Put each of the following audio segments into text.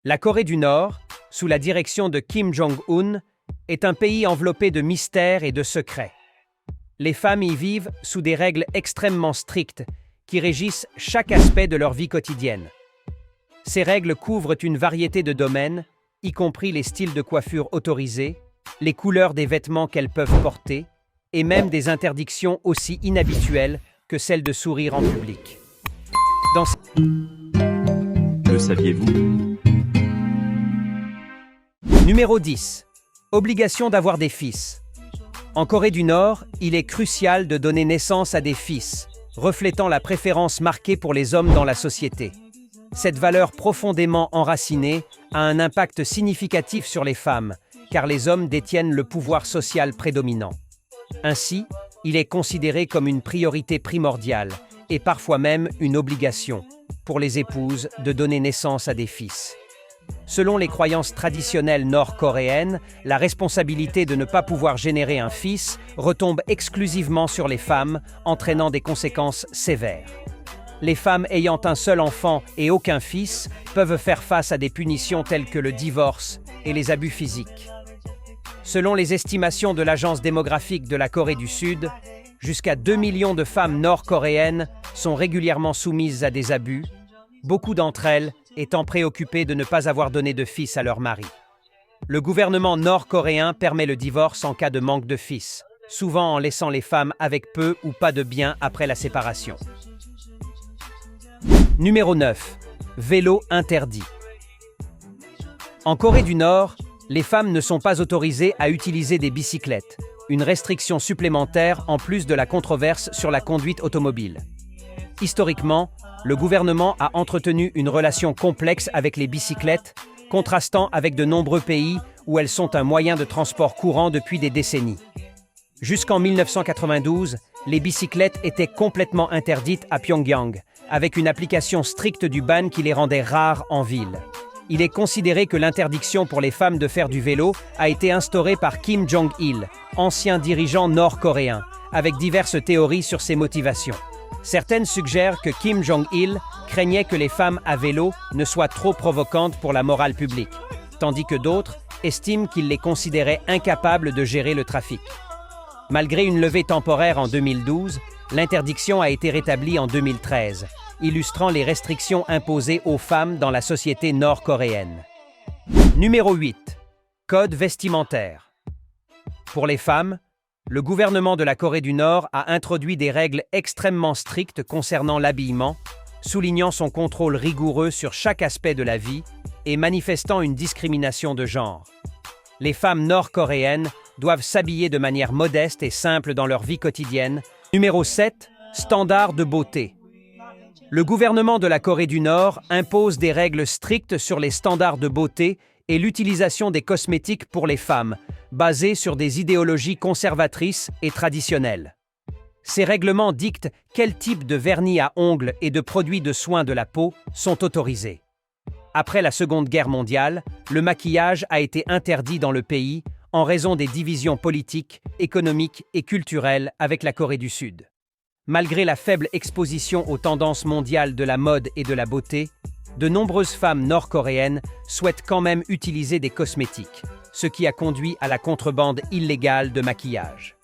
La Corée du Nord, sous la direction de Kim Jong-un, est un pays enveloppé de mystères et de secrets. Les femmes y vivent sous des règles extrêmement strictes qui régissent chaque aspect de leur vie quotidienne. Ces règles couvrent une variété de domaines, y compris les styles de coiffure autorisés, les couleurs des vêtements qu'elles peuvent porter, et même des interdictions aussi inhabituelles que celle de sourire en public. Le saviez-vous? Numéro 10. Obligation d'avoir des fils. En Corée du Nord, il est crucial de donner naissance à des fils, reflétant la préférence marquée pour les hommes dans la société. Cette valeur profondément enracinée a un impact significatif sur les femmes, car les hommes détiennent le pouvoir social prédominant. Ainsi, il est considéré comme une priorité primordiale, et parfois même une obligation, pour les épouses de donner naissance à des fils. Selon les croyances traditionnelles nord-coréennes, la responsabilité de ne pas pouvoir générer un fils retombe exclusivement sur les femmes, entraînant des conséquences sévères. Les femmes ayant un seul enfant et aucun fils peuvent faire face à des punitions telles que le divorce et les abus physiques. Selon les estimations de l'Agence démographique de la Corée du Sud, jusqu'à 2 millions de femmes nord-coréennes sont régulièrement soumises à des abus, beaucoup d'entre elles étant préoccupées de ne pas avoir donné de fils à leur mari. Le gouvernement nord-coréen permet le divorce en cas de manque de fils, souvent en laissant les femmes avec peu ou pas de biens après la séparation. Numéro 9. Vélo interdit. En Corée du Nord, les femmes ne sont pas autorisées à utiliser des bicyclettes, une restriction supplémentaire en plus de la controverse sur la conduite automobile. Historiquement, le gouvernement a entretenu une relation complexe avec les bicyclettes, contrastant avec de nombreux pays où elles sont un moyen de transport courant depuis des décennies. Jusqu'en 1992, les bicyclettes étaient complètement interdites à Pyongyang, avec une application stricte du ban qui les rendait rares en ville. Il est considéré que l'interdiction pour les femmes de faire du vélo a été instaurée par Kim Jong-il, ancien dirigeant nord-coréen, avec diverses théories sur ses motivations. Certaines suggèrent que Kim Jong-il craignait que les femmes à vélo ne soient trop provocantes pour la morale publique, tandis que d'autres estiment qu'il les considérait incapables de gérer le trafic. Malgré une levée temporaire en 2012, l'interdiction a été rétablie en 2013, illustrant les restrictions imposées aux femmes dans la société nord-coréenne. Numéro 8. Code vestimentaire. Pour les femmes, le gouvernement de la Corée du Nord a introduit des règles extrêmement strictes concernant l'habillement, soulignant son contrôle rigoureux sur chaque aspect de la vie et manifestant une discrimination de genre. Les femmes nord-coréennes doivent s'habiller de manière modeste et simple dans leur vie quotidienne. Numéro 7. Standards de beauté. Le gouvernement de la Corée du Nord impose des règles strictes sur les standards de beauté et l'utilisation des cosmétiques pour les femmes, basées sur des idéologies conservatrices et traditionnelles. Ces règlements dictent quel type de vernis à ongles et de produits de soins de la peau sont autorisés. Après la Seconde Guerre mondiale, le maquillage a été interdit dans le pays en raison des divisions politiques, économiques et culturelles avec la Corée du Sud. Malgré la faible exposition aux tendances mondiales de la mode et de la beauté, de nombreuses femmes nord-coréennes souhaitent quand même utiliser des cosmétiques, ce qui a conduit à la contrebande illégale de maquillage.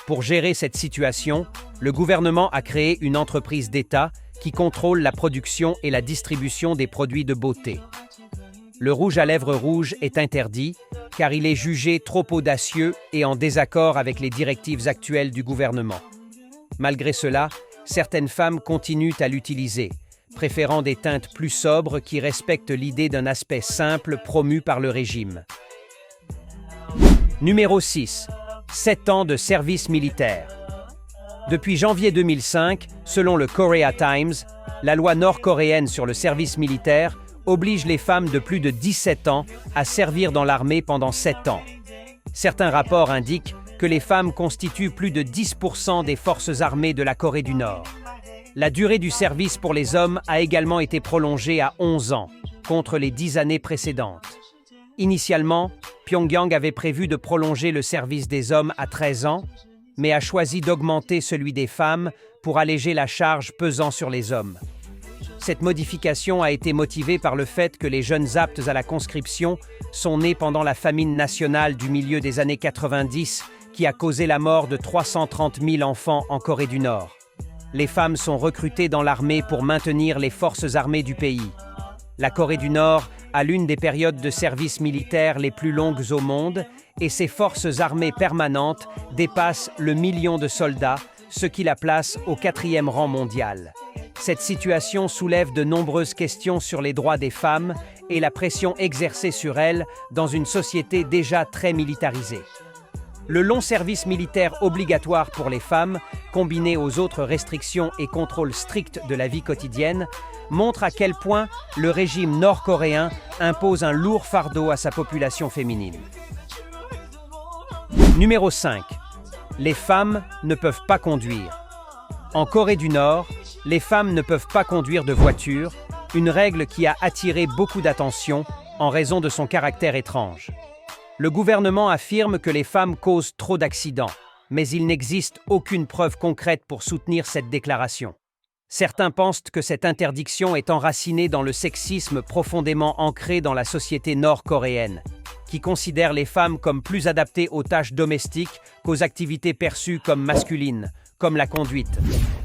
Pour gérer cette situation, le gouvernement a créé une entreprise d'État qui contrôle la production et la distribution des produits de beauté. Le rouge à lèvres rouge est interdit car il est jugé trop audacieux et en désaccord avec les directives actuelles du gouvernement. Malgré cela, certaines femmes continuent à l'utiliser, préférant des teintes plus sobres qui respectent l'idée d'un aspect simple promu par le régime. Numéro 6. 7 ans de service militaire. Depuis janvier 2005, selon le Korea Times, la loi nord-coréenne sur le service militaire oblige les femmes de plus de 17 ans à servir dans l'armée pendant 7 ans. Certains rapports indiquent que les femmes constituent plus de 10% des forces armées de la Corée du Nord. La durée du service pour les hommes a également été prolongée à 11 ans, contre les 10 années précédentes. Initialement, Pyongyang avait prévu de prolonger le service des hommes à 13 ans, mais a choisi d'augmenter celui des femmes pour alléger la charge pesant sur les hommes. Cette modification a été motivée par le fait que les jeunes aptes à la conscription sont nés pendant la famine nationale du milieu des années 90 qui a causé la mort de 330 000 enfants en Corée du Nord. Les femmes sont recrutées dans l'armée pour maintenir les forces armées du pays. La Corée du Nord a l'une des périodes de service militaire les plus longues au monde et ses forces armées permanentes dépassent le million de soldats, ce qui la place au 4e rang mondial. Cette situation soulève de nombreuses questions sur les droits des femmes et la pression exercée sur elles dans une société déjà très militarisée. Le long service militaire obligatoire pour les femmes, combiné aux autres restrictions et contrôles stricts de la vie quotidienne, montre à quel point le régime nord-coréen impose un lourd fardeau à sa population féminine. Numéro 5. Les femmes ne peuvent pas conduire. En Corée du Nord, les femmes ne peuvent pas conduire de voiture, une règle qui a attiré beaucoup d'attention en raison de son caractère étrange. Le gouvernement affirme que les femmes causent trop d'accidents, mais il n'existe aucune preuve concrète pour soutenir cette déclaration. Certains pensent que cette interdiction est enracinée dans le sexisme profondément ancré dans la société nord-coréenne, qui considère les femmes comme plus adaptées aux tâches domestiques qu'aux activités perçues comme masculines, comme la conduite.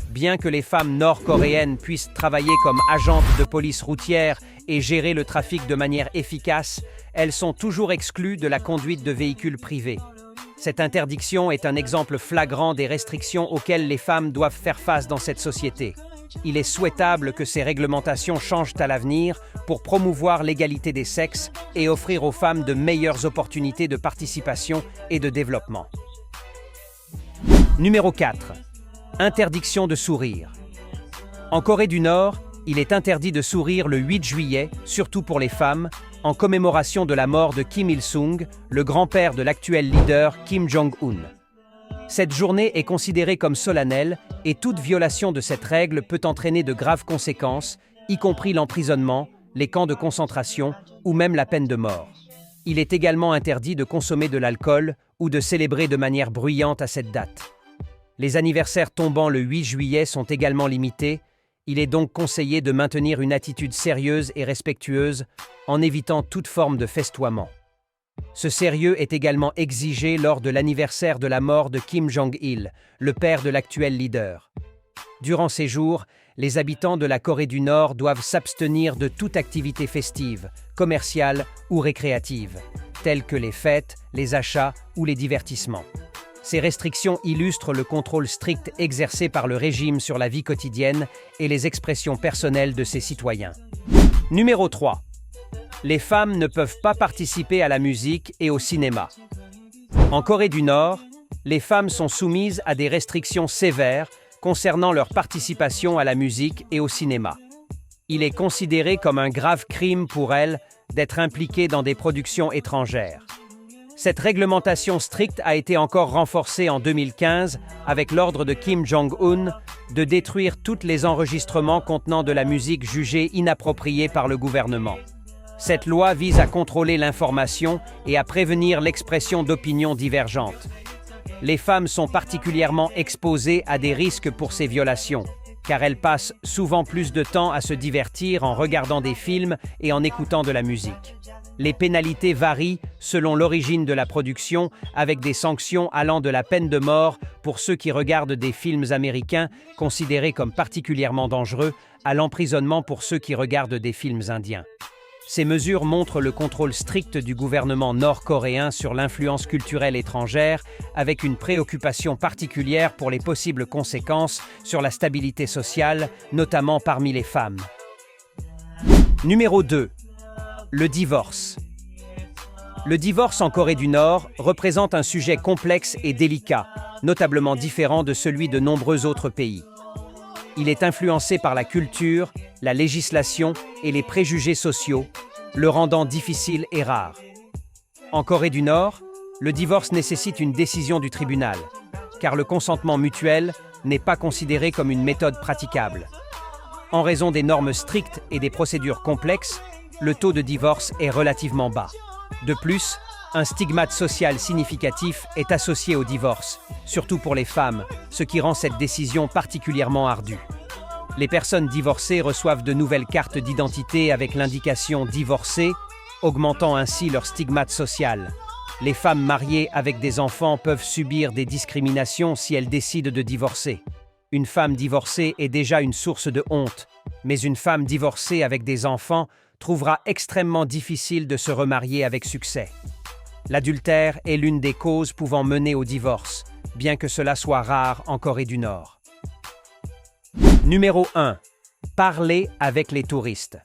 Bien que les femmes nord-coréennes puissent travailler comme agentes de police routière et gérer le trafic de manière efficace, elles sont toujours exclues de la conduite de véhicules privés. Cette interdiction est un exemple flagrant des restrictions auxquelles les femmes doivent faire face dans cette société. Il est souhaitable que ces réglementations changent à l'avenir pour promouvoir l'égalité des sexes et offrir aux femmes de meilleures opportunités de participation et de développement. Numéro 4. Interdiction de sourire. En Corée du Nord, il est interdit de sourire le 8 juillet, surtout pour les femmes, en commémoration de la mort de Kim Il-sung, le grand-père de l'actuel leader Kim Jong-un. Cette journée est considérée comme solennelle et toute violation de cette règle peut entraîner de graves conséquences, y compris l'emprisonnement, les camps de concentration ou même la peine de mort. Il est également interdit de consommer de l'alcool ou de célébrer de manière bruyante à cette date. Les anniversaires tombant le 8 juillet sont également limités. Il est donc conseillé de maintenir une attitude sérieuse et respectueuse en évitant toute forme de festoiement. Ce sérieux est également exigé lors de l'anniversaire de la mort de Kim Jong-il, le père de l'actuel leader. Durant ces jours, les habitants de la Corée du Nord doivent s'abstenir de toute activité festive, commerciale ou récréative, telles que les fêtes, les achats ou les divertissements. Ces restrictions illustrent le contrôle strict exercé par le régime sur la vie quotidienne et les expressions personnelles de ses citoyens. Numéro 3. Les femmes ne peuvent pas participer à la musique et au cinéma. En Corée du Nord, les femmes sont soumises à des restrictions sévères concernant leur participation à la musique et au cinéma. Il est considéré comme un grave crime pour elles d'être impliquées dans des productions étrangères. Cette réglementation stricte a été encore renforcée en 2015 avec l'ordre de Kim Jong-un de détruire tous les enregistrements contenant de la musique jugée inappropriée par le gouvernement. Cette loi vise à contrôler l'information et à prévenir l'expression d'opinions divergentes. Les femmes sont particulièrement exposées à des risques pour ces violations, car elles passent souvent plus de temps à se divertir en regardant des films et en écoutant de la musique. Les pénalités varient selon l'origine de la production, avec des sanctions allant de la peine de mort pour ceux qui regardent des films américains considérés comme particulièrement dangereux, à l'emprisonnement pour ceux qui regardent des films indiens. Ces mesures montrent le contrôle strict du gouvernement nord-coréen sur l'influence culturelle étrangère, avec une préoccupation particulière pour les possibles conséquences sur la stabilité sociale, notamment parmi les femmes. Numéro 2. Le divorce. Le divorce en Corée du Nord représente un sujet complexe et délicat, notablement différent de celui de nombreux autres pays. Il est influencé par la culture, la législation et les préjugés sociaux, le rendant difficile et rare. En Corée du Nord, le divorce nécessite une décision du tribunal, car le consentement mutuel n'est pas considéré comme une méthode praticable. En raison des normes strictes et des procédures complexes, le taux de divorce est relativement bas. De plus, un stigmate social significatif est associé au divorce, surtout pour les femmes, ce qui rend cette décision particulièrement ardue. Les personnes divorcées reçoivent de nouvelles cartes d'identité avec l'indication divorcée, augmentant ainsi leur stigmate social. Les femmes mariées avec des enfants peuvent subir des discriminations si elles décident de divorcer. Une femme divorcée est déjà une source de honte, mais une femme divorcée avec des enfants trouvera extrêmement difficile de se remarier avec succès. L'adultère est l'une des causes pouvant mener au divorce, bien que cela soit rare en Corée du Nord. Numéro 1. Parler avec les touristes.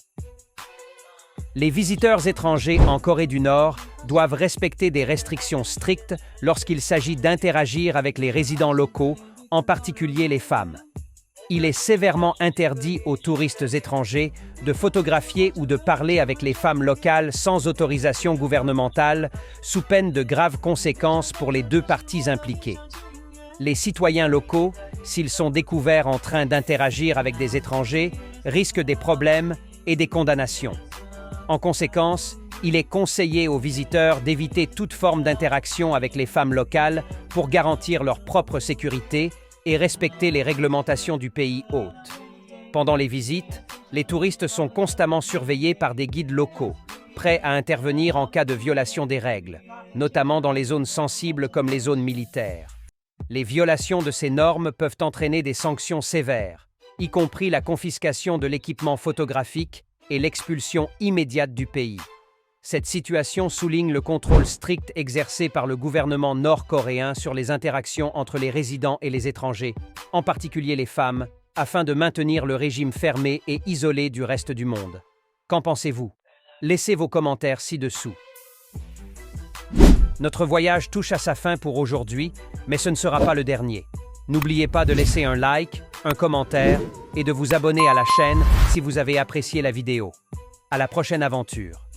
Les visiteurs étrangers en Corée du Nord doivent respecter des restrictions strictes lorsqu'il s'agit d'interagir avec les résidents locaux, en particulier les femmes. Il est sévèrement interdit aux touristes étrangers de photographier ou de parler avec les femmes locales sans autorisation gouvernementale, sous peine de graves conséquences pour les deux parties impliquées. Les citoyens locaux, s'ils sont découverts en train d'interagir avec des étrangers, risquent des problèmes et des condamnations. En conséquence, il est conseillé aux visiteurs d'éviter toute forme d'interaction avec les femmes locales pour garantir leur propre sécurité et respecter les réglementations du pays hôte. Pendant les visites, les touristes sont constamment surveillés par des guides locaux, prêts à intervenir en cas de violation des règles, notamment dans les zones sensibles comme les zones militaires. Les violations de ces normes peuvent entraîner des sanctions sévères, y compris la confiscation de l'équipement photographique et l'expulsion immédiate du pays. Cette situation souligne le contrôle strict exercé par le gouvernement nord-coréen sur les interactions entre les résidents et les étrangers, en particulier les femmes, afin de maintenir le régime fermé et isolé du reste du monde. Qu'en pensez-vous? Laissez vos commentaires ci-dessous. Notre voyage touche à sa fin pour aujourd'hui, mais ce ne sera pas le dernier. N'oubliez pas de laisser un like, un commentaire et de vous abonner à la chaîne si vous avez apprécié la vidéo. À la prochaine aventure.